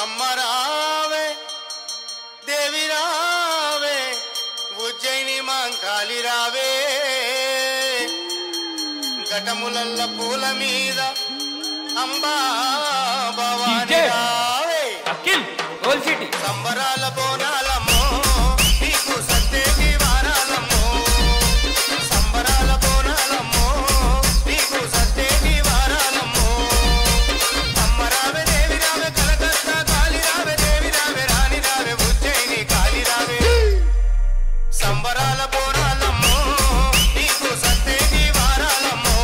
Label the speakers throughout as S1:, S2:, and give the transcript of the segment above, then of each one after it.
S1: అమ్మ రావే దేవి రావే ఉజ్జయిని మాంకాళి రావే ఘటములల్ల పూల మీద అంబా భవాని రావే సంబరాల బోనాలమ్మో నీకు సత్తేటి వారాలమ్మో సంబరాల బోనాలమ్మో నీకు సత్తేటి వారాలమ్మో అమ్మ రావే దేవి రావే కలకత్తా కాళి రావే దేవి రావే రాణి రావే ఉజ్జయిని కాళి రావే సంబరాల బోనాలమ్మో నీకు సత్తేటి వారాలమ్మో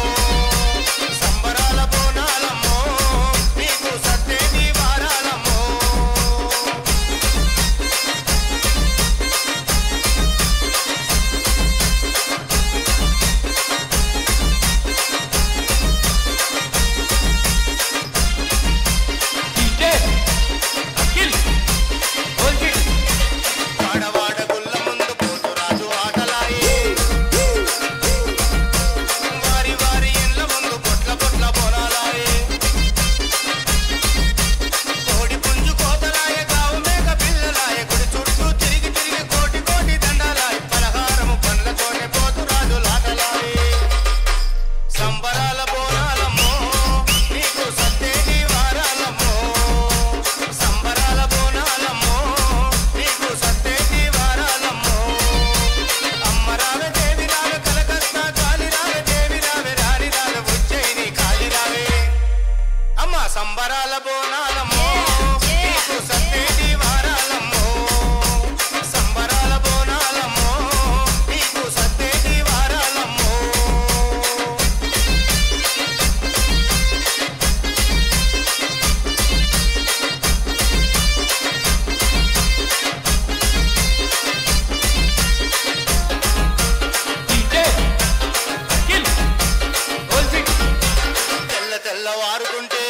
S1: సంబరాల బోనాలమ్మో నీకు సత్తేటి వారాలమ్మో వాడవాడ గుల్ల ముందు పోతు రాజు ఆటలాయే వారి వారి ఇండ్ల ముందు పొట్ల పొట్ల బోనాలాయే కోడి పుంజు కోతలాయే గావు మేక పిల్లలాయే గుడి చుట్టూ తిరిగి తిరిగి కోటి కోటి దండాలాయే పలహారము పండ్లతోనే పోతు రాజు లాటలాయే సంబరాల బోనాలమ్మో నీకు సత్తేటి వారాలమ్మో సంబరాల బోనాలమ్మో నీకు సత్తేటి వారాలమ్మో అమ్మ రావే దేవి రావే కలకత్తా కాళి రావే దేవి రావే రాణి రావే ఉజ్జయిని కాళి రావే అమ్మ సంబరాల బోనాలమ్మో నీకు సత్తేటి వారాలమ్మో సంబరాల బోనాలమ్మో నీకు సత్తేటి వారాలమ్మో తెల్ల తెల్లవారుకుంటే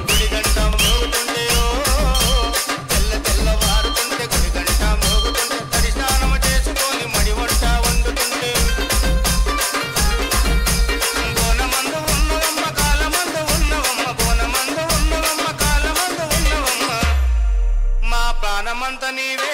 S1: గుడి గంట మోగుతుంటే తెల్ల తెల్లవారుకుంటే గుడి గంట మోగుతుంటే తడి స్నానం చేసుకొని మడి వంట వండుతుంటే బోనమందు ఉన్నవమ్మ కాలమందు ఉన్నవమ్మ బోనమందు ఉన్నవమ్మ కాలమందు ఉన్నవమ్మ మా ప్రాణమంత నీవే